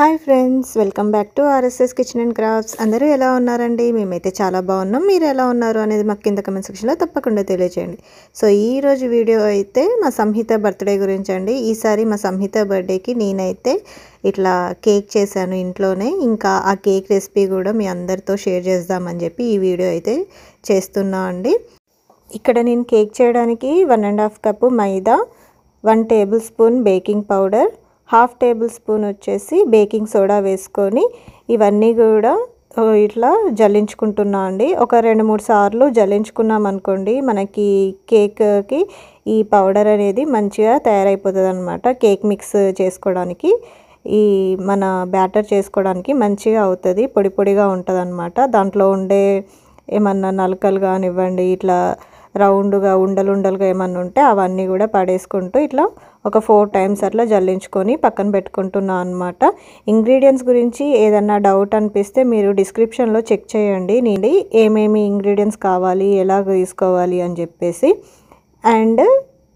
Hi friends, welcome back to RSS kitchen and crafts. అందరూ ఎలా ఉన్నారండి? మేమైతే చాలా బాగున్నాం. మీరు ఎలా ఉన్నారు అనేది మాకు కింద కమెంట్ సెక్షన్లో తప్పకుండా తెలియజేయండి. సో ఈరోజు వీడియో అయితే మా సంహిత బర్త్డే గురించి అండి. ఈసారి మా సంహిత బర్త్డేకి నేనైతే ఇట్లా కేక్ చేశాను ఇంట్లోనే. ఇంకా ఆ కేక్ రెసిపీ కూడా మీ అందరితో షేర్ చేద్దామని చెప్పి ఈ వీడియో అయితే చేస్తున్నా అండి. ఇక్కడ నేను కేక్ చేయడానికి 1.5 కప్పు మైదా, 1 table spoon baking powder, 1/2 table spoon వచ్చేసి బేకింగ్ సోడా వేసుకొని ఇవన్నీ కూడా ఇట్లా జల్లించుకుంటున్నా అండి. ఒక 2-3 సార్లు జల్లించుకున్నాం అనుకోండి, మనకి కేక్కి ఈ పౌడర్ అనేది మంచిగా తయారైపోతుంది అనమాట. కేక్ మిక్స్ చేసుకోవడానికి, ఈ మన బ్యాటర్ చేసుకోవడానికి మంచిగా అవుతుంది, పొడి పొడిగా ఉంటుంది అనమాట. దాంట్లో ఉండే ఏమన్నా నలకలు కానివ్వండి, ఇట్లా రౌండ్గా ఉండలుగా ఏమన్నా ఉంటే అవన్నీ కూడా పడేసుకుంటూ ఇట్లా ఒక 4 టైమ్స్ అట్లా జల్లించుకొని పక్కన పెట్టుకుంటున్నాను అనమాట. ఇంగ్రీడియంట్స్ గురించి ఏదన్నా డౌట్ అనిపిస్తే మీరు డిస్క్రిప్షన్లో చెక్ చేయండి, నేను ఏమేమి ఇంగ్రీడియంట్స్ కావాలి, ఎలా తీసుకోవాలి అని చెప్పేసి. అండ్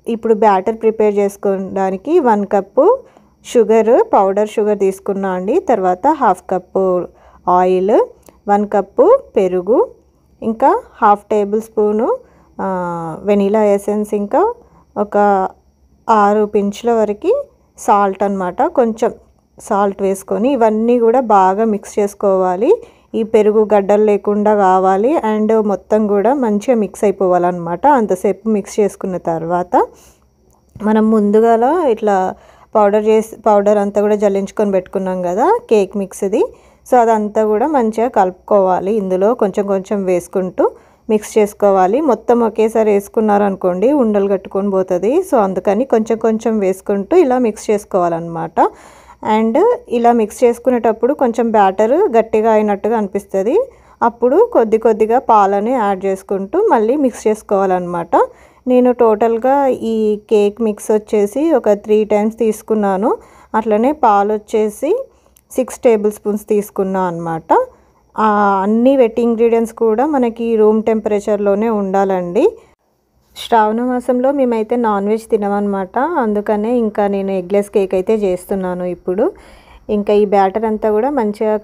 ఇప్పుడు బ్యాటర్ ప్రిపేర్ చేసుకోవడానికి 1 కప్పు షుగర్, పౌడర్ షుగర్ తీసుకున్నా అండి. తర్వాత 1/2 కప్పు ఆయిల్, 1 కప్పు పెరుగు, ఇంకా 1/2 టేబుల్ స్పూను వెనీలా ఎసెన్స్, ఇంకా ఒక 6 పించ్ల వరకు సాల్ట్ అనమాట. కొంచెం సాల్ట్ వేసుకొని ఇవన్నీ కూడా బాగా మిక్స్ చేసుకోవాలి. ఈ పెరుగు గడ్డలు లేకుండా కావాలి అండ్ మొత్తం కూడా మంచిగా మిక్స్ అయిపోవాలన్నమాట. అంతసేపు మిక్స్ చేసుకున్న తర్వాత మనం ముందుగా ఇట్లా పౌడర్ అంతా కూడా జల్లించుకొని పెట్టుకున్నాం కదా కేక్ మిక్స్ది. సో అదంతా కూడా మంచిగా కలుపుకోవాలి. ఇందులో కొంచెం కొంచెం వేసుకుంటూ మిక్స్ చేసుకోవాలి. మొత్తం ఒకేసారి వేసుకున్నారనుకోండి ఉండలు కట్టుకొని పోతుంది. సో అందుకని కొంచెం కొంచెం వేసుకుంటూ ఇలా మిక్స్ చేసుకోవాలన్నమాట. అండ్ ఇలా మిక్స్ చేసుకునేటప్పుడు కొంచెం బ్యాటర్ గట్టిగా అయినట్టుగా అనిపిస్తుంది. అప్పుడు కొద్దిగా పాలని యాడ్ చేసుకుంటూ మళ్ళీ మిక్స్ చేసుకోవాలన్నమాట. నేను టోటల్గా ఈ కేక్ మిక్స్ వచ్చేసి ఒక 3 టైమ్స్ తీసుకున్నాను. అట్లనే పాలు వచ్చేసి 6 టేబుల్ స్పూన్స్ తీసుకున్నాను అనమాట. అన్ని వెట్ ఇంగ్రీడియంట్స్ కూడా మనకి రూమ్ టెంపరేచర్లోనే ఉండాలండి. శ్రావణ మాసంలో మేమైతే నాన్ వెజ్ తినమన్నమాట. అందుకనే ఇంకా నేను ఎగ్లెస్ కేక్ అయితే చేస్తున్నాను ఇప్పుడు. ఇంకా ఈ బ్యాటర్ అంతా కూడా మంచిగా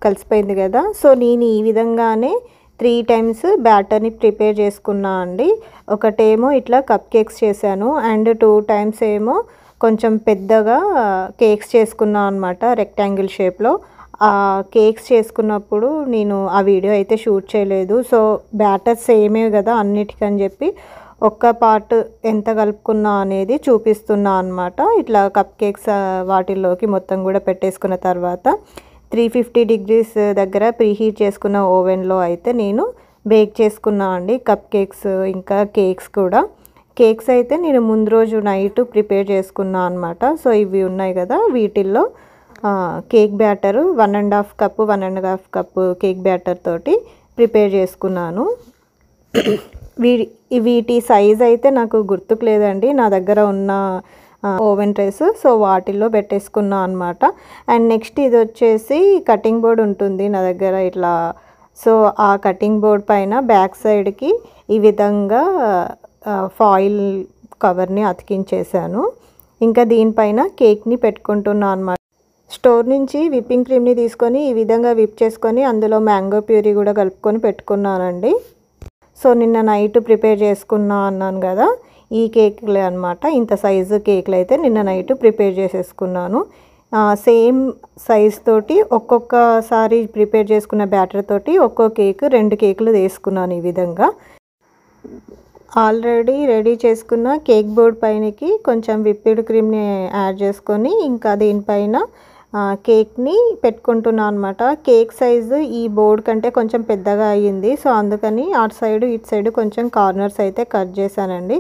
కలిసిపోయింది కదా. సో నేను ఈ విధంగానే 3 టైమ్స్ బ్యాటర్ని ప్రిపేర్ చేసుకున్నా అండి. ఒకటేమో ఇట్లా కప్ కేక్స్ చేశాను అండ్ 2 టైమ్స్ ఏమో కొంచెం పెద్దగా కేక్స్ చేసుకున్నా అనమాట, రెక్టాంగిల్ షేప్లో. ఆ కేక్స్ చేసుకున్నప్పుడు నేను ఆ వీడియో అయితే షూట్ చేయలేదు. సో బ్యాటర్ సేమే కదా అన్నిటికని చెప్పి ఒక్క పార్ట్ ఎంత కలుపుకున్నా అనేది చూపిస్తున్నా అనమాట. ఇట్లా కప్ కేక్స్ వాటిల్లోకి మొత్తం కూడా పెట్టేసుకున్న తర్వాత 350 degrees దగ్గర ప్రీహీట్ చేసుకున్న ఓవెన్లో అయితే నేను బేక్ చేసుకున్నా అండి కప్ కేక్స్ ఇంకా కేక్స్ కూడా. కేక్స్ అయితే నేను ముందు రోజు నైట్ ప్రిపేర్ చేసుకున్నా అనమాట. సో ఇవి ఉన్నాయి కదా, వీటిల్లో cake batter 1.5 cup 1.5 cup cake batter తోటి ప్రిపేర్ చేసుకున్నాను. వీటి సైజ్ అయితే నాకు గుర్తుకు లేదండి, నా దగ్గర ఉన్న ఓవెన్ ట్రేస్. సో వాటిల్లో పెట్టేసుకున్నా అనమాట. అండ్ నెక్స్ట్ ఇది వచ్చేసి కటింగ్ బోర్డ్ ఉంటుంది నా దగ్గర ఇట్లా. సో ఆ కటింగ్ బోర్డ్ పైన బ్యాక్ సైడ్కి ఈ విధంగా ఫాయిల్ కవర్ని అతికించేసాను. ఇంకా దీనిపైన కేక్ని పెట్టుకుంటున్నాను అనమాట. స్టోర్ నుంచి విప్పింగ్ క్రీమ్ని తీసుకొని ఈ విధంగా విప్ చేసుకొని అందులో మ్యాంగో ప్యూరీ కూడా కలుపుకొని పెట్టుకున్నానండి. సో నిన్న నైట్ ప్రిపేర్ చేసుకున్నా అన్నాను కదా, ఈ కేక్లే అనమాట. ఇంత సైజు కేక్లు అయితే నిన్న నైట్ ప్రిపేర్ చేసేసుకున్నాను. సేమ్ సైజ్ తోటి ఒక్కొక్కసారి ప్రిపేర్ చేసుకున్న బ్యాటర్ తోటి ఒక్కో కేక్ 2 కేకులు వేసుకున్నాను ఈ విధంగా. ఆల్రెడీ రెడీ చేసుకున్న కేక్ బోర్డ్ పైనకి కొంచెం విప్పిడ్ క్రీమ్ని యాడ్ చేసుకొని ఇంకా దీనిపైన కేక్ని పెట్టుకుంటున్నాను అనమాట. కేక్ సైజు ఈ బోర్డ్ కంటే కొంచెం పెద్దగా అయ్యింది. సో అందుకని అటు సైడు ఇటు సైడు కొంచెం కార్నర్స్ అయితే కట్ చేశానండి.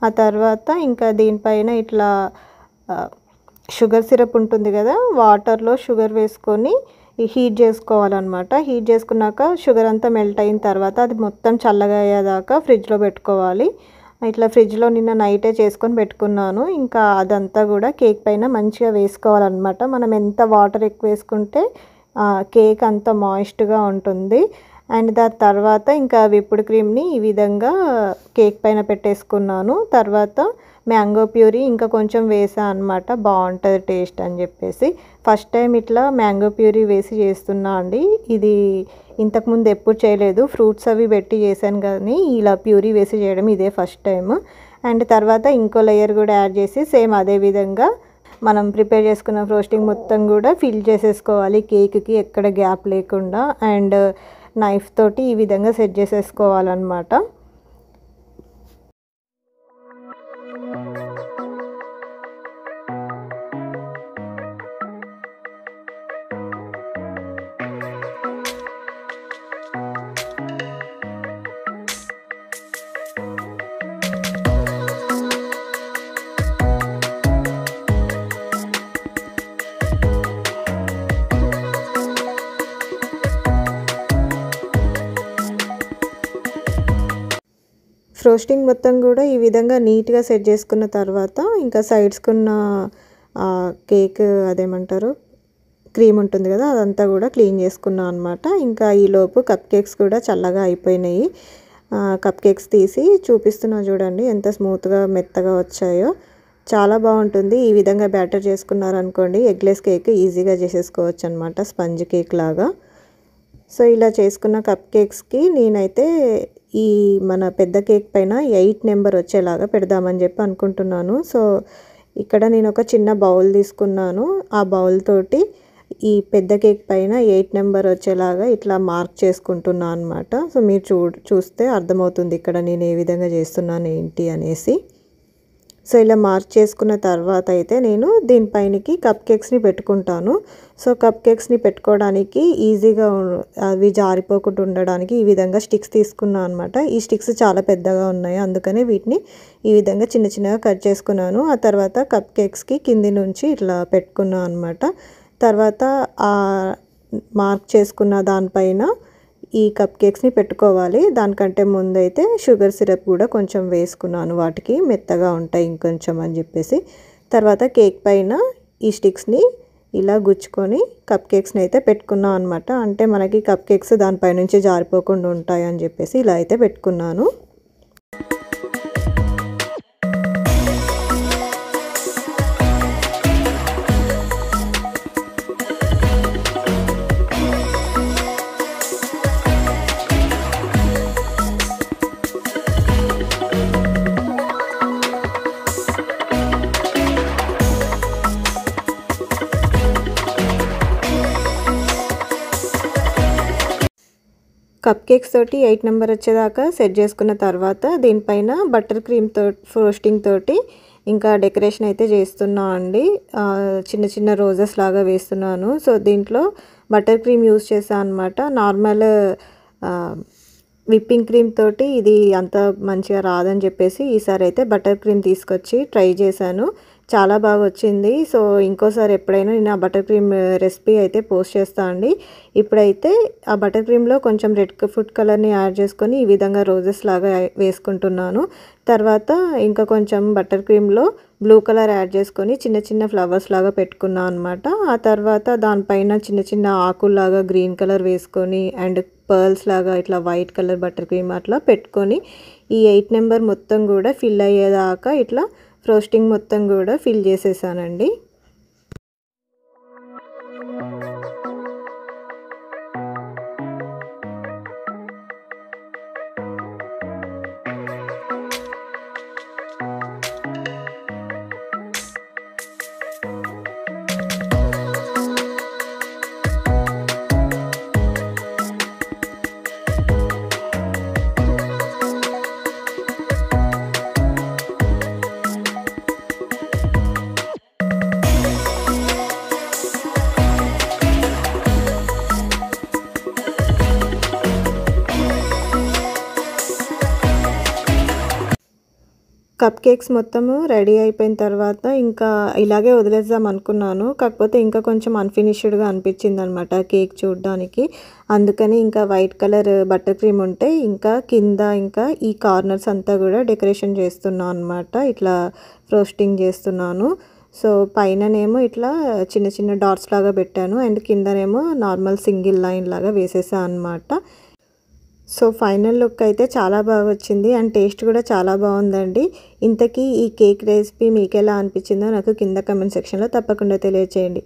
ఆ తర్వాత ఇంకా దీనిపైన ఇట్లా షుగర్ సిరప్ ఉంటుంది కదా, వాటర్లో షుగర్ వేసుకొని హీట్ చేసుకోవాలన్నమాట. హీట్ చేసుకున్నాక షుగర్ అంతా మెల్ట్ అయిన తర్వాత అది మొత్తం చల్లగా అయ్యేదాకా ఫ్రిడ్జ్లో పెట్టుకోవాలి. ఇట్లా ఫ్రిడ్జ్లో నిన్న నైటే చేసుకొని పెట్టుకున్నాను. ఇంకా అదంతా కూడా కేక్ పైన మంచిగా వేసుకోవాలన్నమాట. మనం ఎంత వాటర్ ఎక్కువ వేసుకుంటే కేక్ అంత మాయిస్ట్గా ఉంటుంది. అండ్ దాని తర్వాత ఇంకా విప్డ్ క్రీమ్ని ఈ విధంగా కేక్ పైన పెట్టేసుకున్నాను. తర్వాత మ్యాంగో ప్యూరీ ఇంకా కొంచెం వేసా అనమాట, బాగుంటుంది టేస్ట్ అని చెప్పేసి. ఫస్ట్ టైం ఇట్లా మ్యాంగో ప్యూరీ వేసి చేస్తున్నా అండి. ఇది ఇంతకుముందు ఎప్పుడు చేయలేదు, ఫ్రూట్స్ అవి పెట్టి చేశాను కానీ ఇలా ప్యూరీ వేసి చేయడం ఇదే ఫస్ట్ టైం. అండ్ తర్వాత ఇంకో లేయర్ కూడా యాడ్ చేసి సేమ్ అదే విధంగా మనం ప్రిపేర్ చేసుకున్న ఫ్రోస్టింగ్ మొత్తం కూడా ఫిల్ చేసేసుకోవాలి కేక్కి, ఎక్కడ గ్యాప్ లేకుండా. అండ్ నైఫ్ తోటి ఈ విధంగా సెట్ చేసేసుకోవాలన్నమాట. ఫ్రోస్టింగ్ మొత్తం కూడా ఈ విధంగా నీట్గా సెట్ చేసుకున్న తర్వాత ఇంకా సైడ్స్కున్న కేక్ అదేమంటారు క్రీమ్ ఉంటుంది కదా, అదంతా కూడా క్లీన్ చేసుకున్నాను అనమాట. ఇంకా ఈలోపు కప్ కేక్స్ కూడా చల్లగా అయిపోయినాయి. కప్ కేక్స్ తీసి చూపిస్తున్నా చూడండి ఎంత స్మూత్గా మెత్తగా వచ్చాయో. చాలా బాగుంటుంది ఈ విధంగా బ్యాటర్ చేసుకున్నారనుకోండి, ఎగ్లెస్ కేక్ ఈజీగా చేసేసుకోవచ్చు అనమాట, స్పంజ్ కేక్ లాగా. సో ఇలా చేసుకున్న కప్ కేక్స్కి నేనైతే ఈ మన పెద్ద కేక్ పైన 8 నెంబర్ వచ్చేలాగా పెడదామని చెప్పి అనుకుంటున్నాను. సో ఇక్కడ నేను ఒక చిన్న బౌల్ తీసుకున్నాను. ఆ బౌల్ తోటి ఈ పెద్ద కేక్ పైన 8 నెంబర్ వచ్చేలాగా ఇట్లా మార్క్ చేసుకుంటున్నాను అనమాట. సో మీరు చూస్తే అర్థమవుతుంది ఇక్కడ నేను ఏ విధంగా చేస్తున్నాను ఏంటి అనేసి. సో ఇలా మార్క్ చేసుకున్న తర్వాత అయితే నేను దీనిపైనకి కప్ కేక్స్ని పెట్టుకుంటాను. సో కప్ కేక్స్ని పెట్టుకోవడానికి ఈజీగా అవి జారిపోకుండా ఉండడానికి ఈ విధంగా స్టిక్స్ తీసుకున్నాను అనమాట. ఈ స్టిక్స్ చాలా పెద్దగా ఉన్నాయి, అందుకనే వీటిని ఈ విధంగా చిన్న చిన్నగా కట్ చేసుకున్నాను. ఆ తర్వాత కప్ కేక్స్కి కింది నుంచి ఇట్లా పెట్టుకున్నాను అనమాట. తర్వాత ఆ మార్క్ చేసుకున్న దానిపైన ఈ కప్ కేక్స్ని పెట్టుకోవాలి. దానికంటే ముందైతే షుగర్ సిరప్ కూడా కొంచెం వేసుకున్నాను, వాటికి మెత్తగా ఉంటాయి ఇంకొంచెం అని చెప్పేసి. తర్వాత కేక్ పైన ఈ స్టిక్స్ని ఇలా గుచ్చుకొని కప్ కేక్స్ని అయితే పెట్టుకున్నాను అనమాట. అంటే మనకి కప్ కేక్స్ దానిపై నుంచి జారిపోకుండా ఉంటాయి అని చెప్పేసి ఇలా అయితే పెట్టుకున్నాను. కప్ కేక్స్ తోటి 8 నెంబర్ వచ్చేదాకా సెట్ చేసుకున్న తర్వాత దీనిపైన బటర్ క్రీమ్ ఫ్రోస్టింగ్ తోటి ఇంకా డెకరేషన్ అయితే చేస్తున్నా అండి. చిన్న చిన్న రోజెస్ లాగా వేస్తున్నాను. సో దీంట్లో బటర్ క్రీమ్ యూస్ చేశాను అనమాట. నార్మల్ విప్పింగ్ క్రీమ్ తోటి ఇది అంత మంచిగా రాదని చెప్పేసి ఈసారి అయితే బటర్ క్రీమ్ తీసుకొచ్చి ట్రై చేశాను, చాలా బాగా వచ్చింది. సో ఇంకోసారి ఎప్పుడైనా నేను ఆ బటర్ క్రీమ్ రెసిపీ అయితే పోస్ట్ చేస్తాను అండి. ఇప్పుడైతే ఆ బటర్ క్రీమ్లో కొంచెం రెడ్ ఫుడ్ కలర్ని యాడ్ చేసుకొని ఈ విధంగా రోజెస్ లాగా వేసుకుంటున్నాను. తర్వాత ఇంకా కొంచెం బటర్ క్రీమ్లో బ్లూ కలర్ యాడ్ చేసుకొని చిన్న చిన్న ఫ్లవర్స్ లాగా పెట్టుకున్నాను అనమాట. ఆ తర్వాత దానిపైన చిన్న చిన్న ఆకుల్లాగా గ్రీన్ కలర్ వేసుకొని అండ్ పర్ల్స్ లాగా ఇట్లా వైట్ కలర్ బటర్ క్రీమ్ అట్లా పెట్టుకొని ఈ 8 నెంబర్ మొత్తం కూడా ఫిల్ అయ్యేదాకా ఇట్లా ఫ్రోస్టింగ్ మొత్తం కూడా ఫిల్ చేసేసానండి. కప్ కేక్స్ మొత్తము రెడీ అయిపోయిన తర్వాత ఇంకా ఇలాగే వదిలేద్దాం అనుకున్నాను, కాకపోతే ఇంకా కొంచెం అన్ఫినిష్డ్గా అనిపించింది అనమాట కేక్ చూడడానికి. అందుకని ఇంకా వైట్ కలర్ బటర్ క్రీమ్ ఉంటే ఇంకా కింద ఇంకా ఈ కార్నర్స్ అంతా కూడా డెకరేషన్ చేస్తున్నాను అనమాట. ఇట్లా ఫ్రోస్టింగ్ చేస్తున్నాను. సో పైననేమో ఇట్లా చిన్న చిన్న డాట్స్ లాగా పెట్టాను అండ్ కిందనేమో నార్మల్ సింగిల్ లైన్ లాగా వేసేసాను అనమాట. సో ఫైనల్ లుక్ అయితే చాలా బాగా వచ్చింది అండ్ టేస్ట్ కూడా చాలా బాగుందండి. ఇంతకీ ఈ కేక్ రెసిపీ మీకు ఎలా అనిపించిందో నాకు కింద కామెంట్ సెక్షన్లో తప్పకుండా తెలియజేయండి.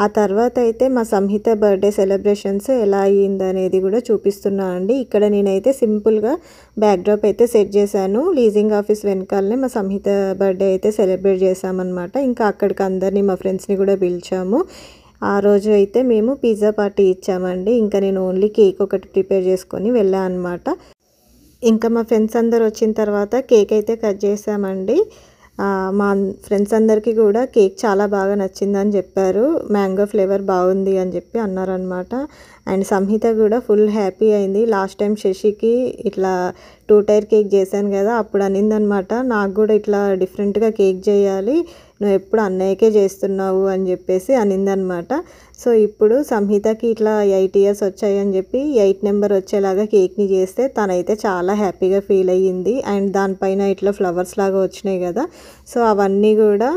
ఆ తర్వాత అయితే మా సంహిత బర్త్డే సెలబ్రేషన్స్ ఎలా అయ్యిందనేది కూడా చూపిస్తున్నాను అండి. ఇక్కడ నేనైతే సింపుల్గా బ్యాక్డ్రాప్ అయితే సెట్ చేశాను. లీజింగ్ ఆఫీస్ వెనకాలనే మా సంహిత బర్త్డే అయితే సెలబ్రేట్ చేసామన్నమాట. ఇంకా అక్కడికి అందరినీ మా ఫ్రెండ్స్ని కూడా పిలిచాము. ఆ రోజు అయితే మేము పిజ్జా పార్టీ ఇచ్చామండి. ఇంకా నేను ఓన్లీ కేక్ ఒకటి ప్రిపేర్ చేసుకొని వెళ్ళాను అనమాట. ఇంకా మా ఫ్రెండ్స్ అందరు వచ్చిన తర్వాత కేక్ అయితే కట్ చేసామండి. మా ఫ్రెండ్స్ అందరికీ కూడా కేక్ చాలా బాగా నచ్చిందని చెప్పారు. మ్యాంగో ఫ్లేవర్ బాగుంది అని చెప్పి అన్నారనమాట. అండ్ సంహిత కూడా ఫుల్ హ్యాపీ అయింది. లాస్ట్ టైం శశికి ఇట్లా 2 టైర్ కేక్ చేశాను కదా, అప్పుడు అనిందనమాట, నాకు కూడా ఇట్లా డిఫరెంట్గా కేక్ చేయాలి, నువ్వు ఎప్పుడు అన్నయ్యకే చేస్తున్నావు అని చెప్పేసి అనిందనమాట. సో ఇప్పుడు సంహితకి ఇట్లా 8 ఇయర్స్ వచ్చాయని చెప్పి 8 నెంబర్ వచ్చేలాగా కేక్ని చేస్తే తనైతే చాలా హ్యాపీగా ఫీల్ అయ్యింది. అండ్ దానిపైన ఇట్లా ఫ్లవర్స్ లాగా వచ్చినాయి కదా, సో అవన్నీ కూడా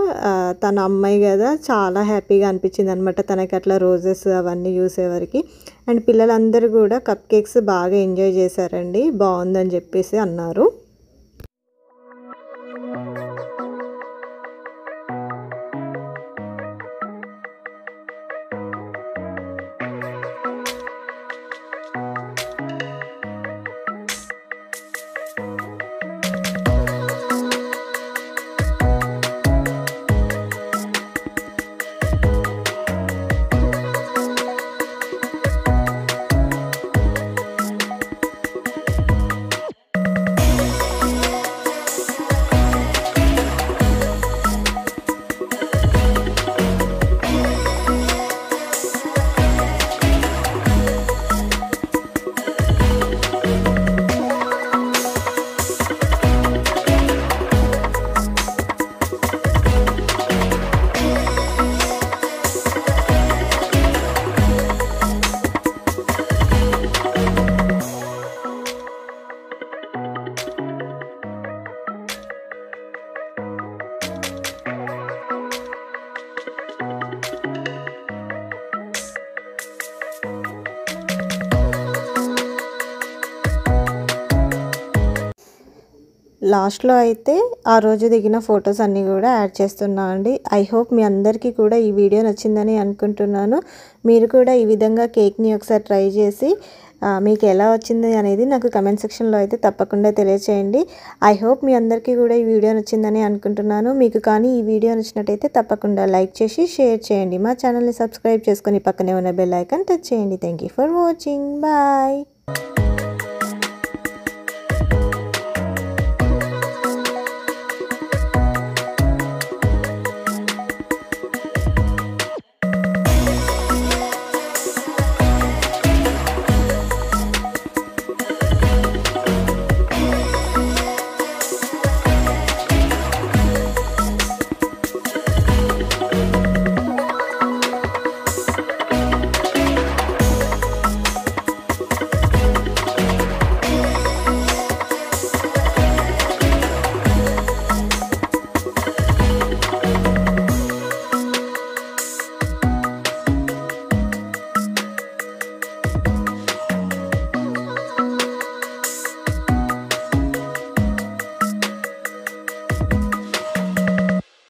తన అమ్మాయి కదా చాలా హ్యాపీగా అనిపించింది అనమాట తనకి అట్లా రోజెస్ అవన్నీ చూసేవరకు. అండ్ పిల్లలందరూ కూడా కప్ కేక్స్ బాగా ఎంజాయ్ చేశారండి, బాగుందని చెప్పేసి అన్నారు. లాస్ట్లో అయితే ఆ రోజు దిగిన ఫొటోస్ అన్నీ కూడా యాడ్ చేస్తున్నా అండి. ఐ హోప్ మీ అందరికీ కూడా ఈ వీడియో నచ్చిందని అనుకుంటున్నాను. మీరు కూడా ఈ విధంగా కేక్ని ఒకసారి ట్రై చేసి మీకు ఎలా వచ్చింది అనేది నాకు కమెంట్ సెక్షన్లో అయితే తప్పకుండా తెలియచేయండి. ఐ హోప్ మీ అందరికీ కూడా ఈ వీడియో నచ్చిందని అనుకుంటున్నాను. మీకు కానీ ఈ వీడియో నచ్చినట్టయితే తప్పకుండా లైక్ చేసి షేర్ చేయండి. మా ఛానల్ని సబ్స్క్రైబ్ చేసుకొని పక్కనే ఉన్న బెల్ ఐకాన్ టచ్ చేయండి. Thank you for watching. Bye.